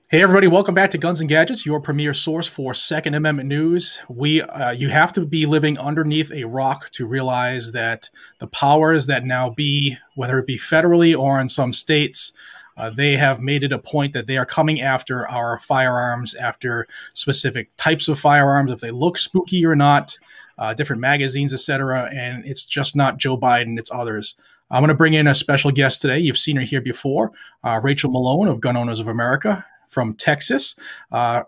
Hey everybody, welcome back to Guns and Gadgets, your premier source for Second Amendment news. You have to be living underneath a rock to realize that the powers that now be, whether it be federally or in some states, they have made it a point that they are coming after our firearms, after specific types of firearms, if they look spooky or not, different magazines, etc. And it's just not Joe Biden; it's others. I'm going to bring in a special guest today. You've seen her here before, Rachel Malone of Gun Owners of America from Texas.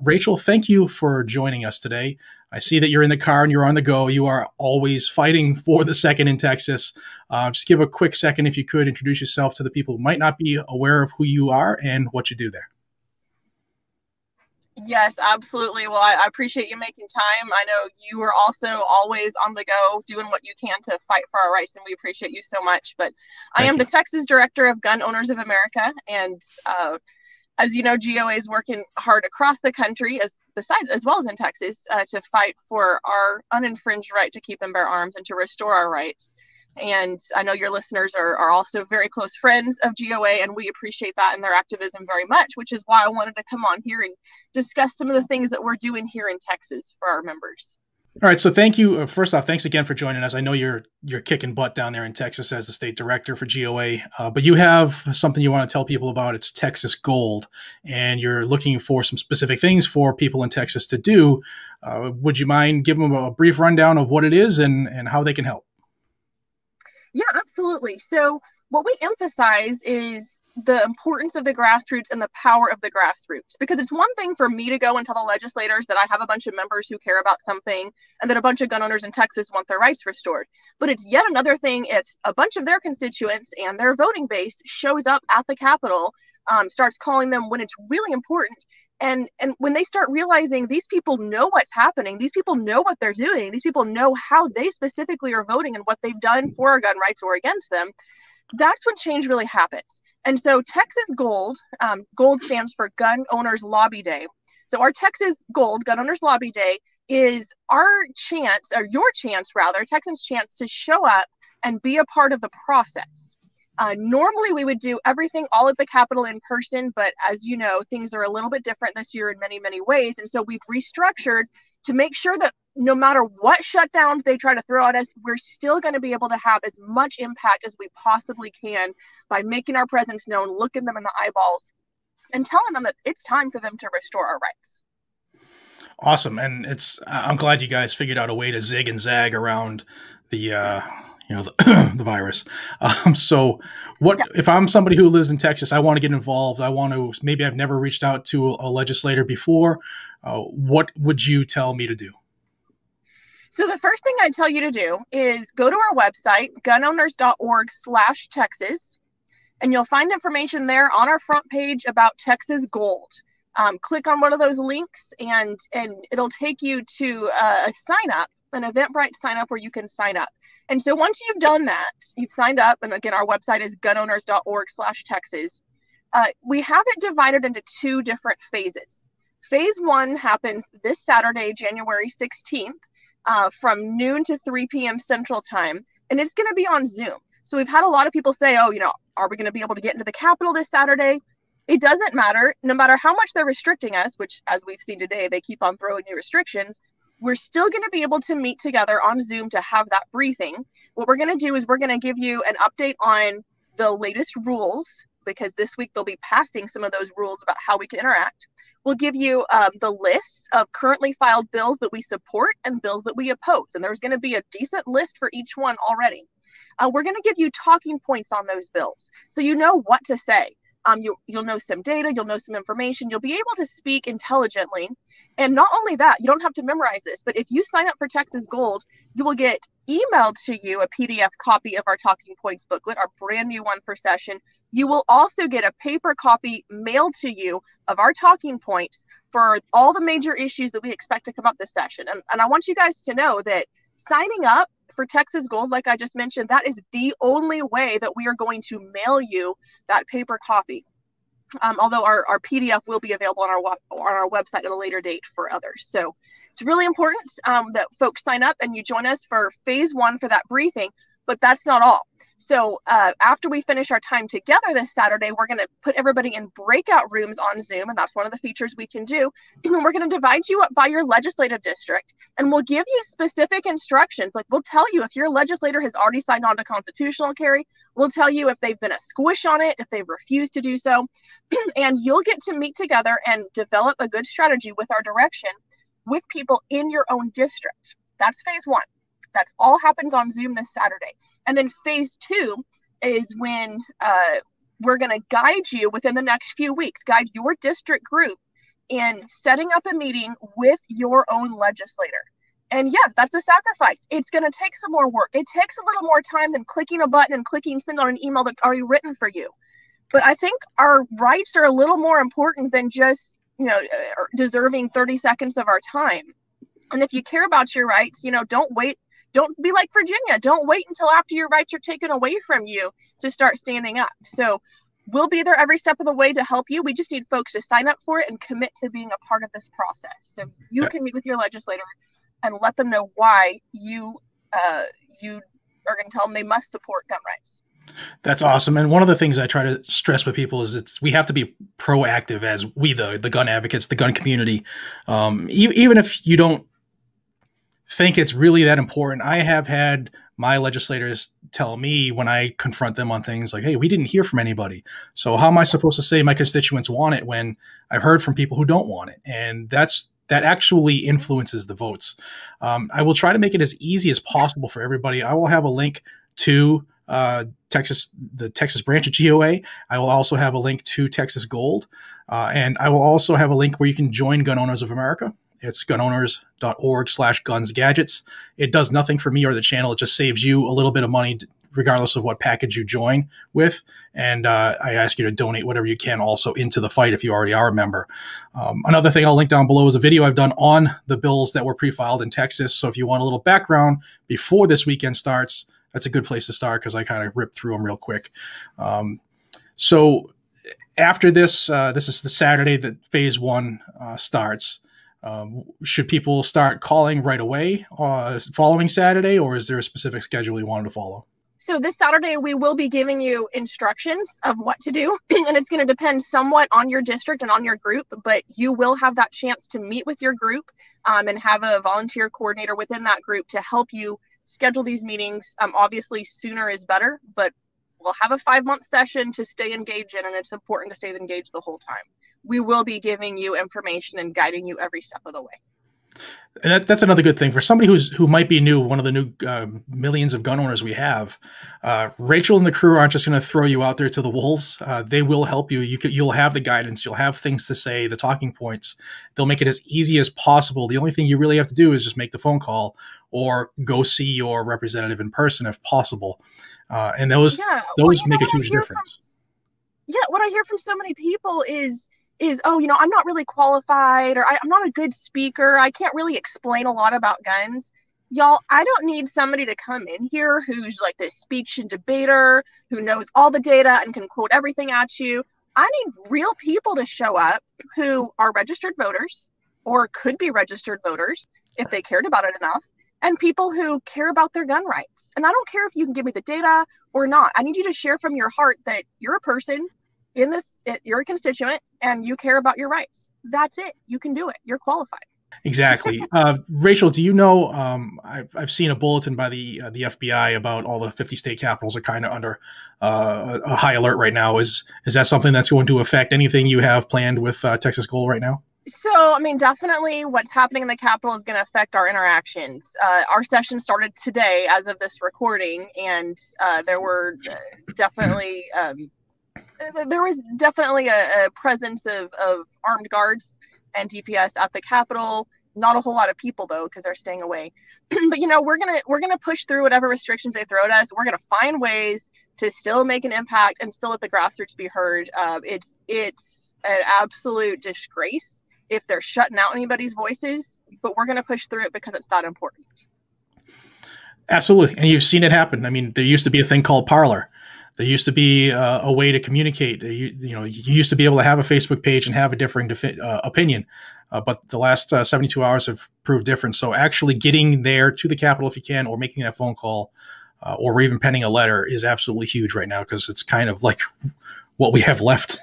Rachel, thank you for joining us today. I see that you're in the car and you're on the go. You are always fighting for the second in Texas. Just give a quick second, if you could, introduce yourself to the people who might not be aware of who you are and what you do there. Yes, absolutely. Well, I appreciate you making time. I know you are also always on the go doing what you can to fight for our rights, and we appreciate you so much. But I Thank am you. the Texas director of Gun Owners of America, and as you know, GOA is working hard across the country, as well as in Texas, to fight for our uninfringed right to keep and bear arms and to restore our rights. And I know your listeners are also very close friends of GOA, and we appreciate that and their activism very much, which is why I wanted to come on here and discuss some of the things that we're doing here in Texas for our members. All right, so thank you. First off, thanks again for joining us. I know you're kicking butt down there in Texas as the state director for GOA, but you have something you want to tell people about. It's Texas Gold, and you're looking for some specific things for people in Texas to do. Would you mind giving them a brief rundown of what it is and how they can help? Yeah, absolutely. So what we emphasize is the importance of the grassroots and the power of the grassroots. Because it's one thing for me to go and tell the legislators that I have a bunch of members who care about something and that a bunch of gun owners in Texas want their rights restored. But it's yet another thing if a bunch of their constituents and their voting base shows up at the Capitol, starts calling them when it's really important. And when they start realizing these people know what's happening, these people know what they're doing, these people know how they specifically are voting and what they've done for our gun rights or against them, that's when change really happens. And so Texas Gold, Gold stands for Gun Owners Lobby Day. So our Texas Gold, Gun Owners Lobby Day, is our chance, or your chance rather, Texans' chance to show up and be a part of the process. Normally, we would do everything all at the Capitol in person, but as you know, things are a little bit different this year in many, many ways. And so we've restructured to make sure that no matter what shutdowns they try to throw at us, we're still going to be able to have as much impact as we possibly can by making our presence known, looking them in the eyeballs, and telling them that it's time for them to restore our rights. Awesome, and I'm glad you guys figured out a way to zig and zag around the virus. So what if I'm somebody who lives in Texas? I want to get involved. Maybe I've never reached out to a legislator before. What would you tell me to do? So the first thing I tell you to do is go to our website, gunowners.org/Texas, and you'll find information there on our front page about Texas Gold. Click on one of those links and it'll take you to a sign up, an Eventbrite sign up where you can sign up. And so once you've done that, you've signed up, and again, our website is gunowners.org/Texas. We have it divided into two different phases. Phase one happens this Saturday, January 16th, from noon to 3 p.m. Central Time, and it's going to be on Zoom. So we've had a lot of people say, oh, are we going to be able to get into the Capitol this Saturday? It doesn't matter. No matter how much they're restricting us, which as we've seen today, they keep on throwing new restrictions, we're still going to be able to meet together on Zoom to have that briefing. What we're going to do is we're going to give you an update on the latest rules, because this week they'll be passing some of those rules about how we can interact. We'll give you the list of currently filed bills that we support and bills that we oppose. And there's going to be a decent list for each one already. We're going to give you talking points on those bills, so you know what to say. You'll know some data, you'll know some information, you'll be able to speak intelligently. And not only that, you don't have to memorize this, but if you sign up for Texas Gold, you will get emailed to you a PDF copy of our talking points booklet, our brand new one for session. You will also get a paper copy mailed to you of our talking points for all the major issues that we expect to come up this session. And I want you guys to know that signing up for Texas Gold, like I just mentioned, that is the only way that we are going to mail you that paper copy. Although our PDF will be available on our website at a later date for others. So it's really important that folks sign up and you join us for phase one for that briefing. But that's not all. So after we finish our time together this Saturday, we're going to put everybody in breakout rooms on Zoom, and that's one of the features we can do. And then we're going to divide you up by your legislative district, and we'll give you specific instructions. Like, we'll tell you if your legislator has already signed on to constitutional carry. We'll tell you if they've been a squish on it, if they've refused to do so. And you'll get to meet together and develop a good strategy with our direction with people in your own district. That's phase one. That's all happens on Zoom this Saturday. And then phase two is when we're going to guide you within the next few weeks, guide your district group in setting up a meeting with your own legislator. And yeah, that's a sacrifice. It's going to take some more work. It takes a little more time than clicking a button and clicking send on an email that's already written for you. But I think our rights are a little more important than just, deserving 30 seconds of our time. And if you care about your rights, don't wait. Don't be like Virginia. Don't wait until after your rights are taken away from you to start standing up. So we'll be there every step of the way to help you. We just need folks to sign up for it and commit to being a part of this process. So you can meet with your legislator and let them know why you are going to tell them they must support gun rights. That's awesome. And one of the things I try to stress with people is we have to be proactive as we, the gun advocates, the gun community. Even if you don't think it's really that important, I have had my legislators tell me when I confront them on things like, hey, we didn't hear from anybody. So how am I supposed to say my constituents want it when I've heard from people who don't want it? And that actually influences the votes. I will try to make it as easy as possible for everybody. I will have a link to the Texas branch of GOA. I will also have a link to Texas G.O.L.D. And I will also have a link where you can join Gun Owners of America. It's gunowners.org/gunsgadgets. It does nothing for me or the channel. It just saves you a little bit of money regardless of what package you join with. And I ask you to donate whatever you can also into the fight if you already are a member. Another thing I'll link down below is a video I've done on the bills that were pre-filed in Texas. So if you want a little background before this weekend starts, that's a good place to start because I kind of ripped through them real quick. So after this, this is the Saturday that phase one starts. Should people start calling right away following Saturday, or is there a specific schedule you wanted to follow? So this Saturday, we will be giving you instructions of what to do, and it's going to depend somewhat on your district and on your group, but you will have that chance to meet with your group and have a volunteer coordinator within that group to help you schedule these meetings. Obviously, sooner is better, but we'll have a 5-month session to stay engaged in, and it's important to stay engaged the whole time. We will be giving you information and guiding you every step of the way. And that's another good thing for somebody who might be new. One of the new millions of gun owners we have, Rachel and the crew aren't just going to throw you out there to the wolves. They will help you. You'll have the guidance. You'll have things to say, the talking points. They'll make it as easy as possible. The only thing you really have to do is just make the phone call or go see your representative in person if possible. And those make a huge difference. What I hear from so many people is, oh, I'm not really qualified, or I'm not a good speaker. I can't really explain a lot about guns. Y'all, I don't need somebody to come in here who's like this speech and debater, who knows all the data and can quote everything at you. I need real people to show up who are registered voters or could be registered voters if they cared about it enough, and people who care about their gun rights. And I don't care if you can give me the data or not. I need you to share from your heart that you're a person in this, you're a constituent and you care about your rights. That's it. You can do it. You're qualified. Exactly. Rachel, do you know, I've seen a bulletin by the FBI about all the 50 state capitals are kind of under a high alert right now. Is that something that's going to affect anything you have planned with Texas G.O.L.D. right now? So, definitely what's happening in the Capitol is going to affect our interactions. Our session started today as of this recording, and there were definitely a presence of armed guards and DPS at the Capitol. Not a whole lot of people though, because they're staying away. But we're gonna push through whatever restrictions they throw at us. We're gonna find ways to still make an impact and still let the grassroots be heard. It's an absolute disgrace if they're shutting out anybody's voices, but we're gonna push through it because it's that important. Absolutely, and you've seen it happen. There used to be a thing called Parler. There used to be a way to communicate. You used to be able to have a Facebook page and have a differing opinion, but the last 72 hours have proved different. So actually getting there to the Capitol if you can, or making that phone call, or even penning a letter is absolutely huge right now, because it's kind of like what we have left.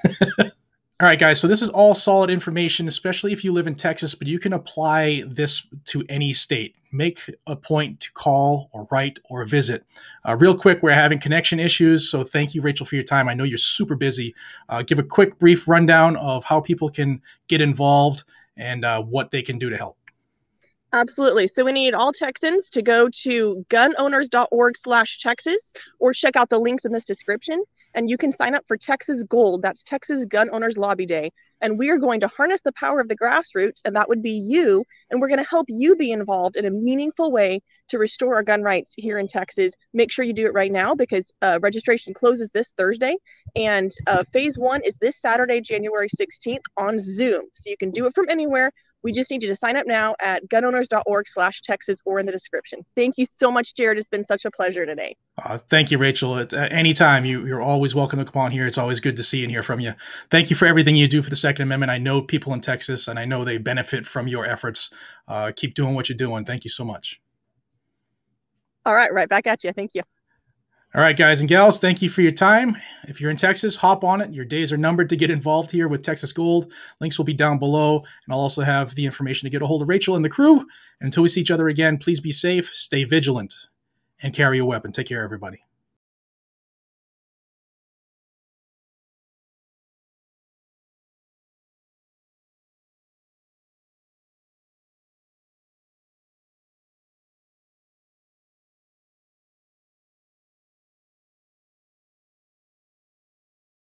All right, guys, so this is all solid information, especially if you live in Texas, but you can apply this to any state. Make a point to call or write or visit. Real quick, we're having connection issues, so thank you, Rachel, for your time. I know you're super busy. Give a quick, brief rundown of how people can get involved and what they can do to help. Absolutely. So we need all Texans to go to gunowners.org/Texas or check out the links in this description. And you can sign up for Texas Gold. That's Texas Gun Owners Lobby Day. And we are going to harness the power of the grassroots, and that would be you. And we're going to help you be involved in a meaningful way to restore our gun rights here in Texas. Make sure you do it right now, because registration closes this Thursday. And phase 1 is this Saturday, January 16th on Zoom. So you can do it from anywhere. We just need you to sign up now at gunowners.org/Texas or in the description. Thank you so much, Jared. It's been such a pleasure today. Thank you, Rachel. At any time, you're always welcome to come on here. It's always good to see and hear from you. Thank you for everything you do for the Second Amendment. I know people in Texas, and I know they benefit from your efforts. Keep doing what you're doing. Thank you so much. All right, right back at you. Thank you. All right, guys and gals, thank you for your time. If you're in Texas, hop on it. Your days are numbered to get involved here with Texas Gold. Links will be down below, and I'll also have the information to get a hold of Rachel and the crew. And until we see each other again, please be safe, stay vigilant, and carry a weapon. Take care, everybody.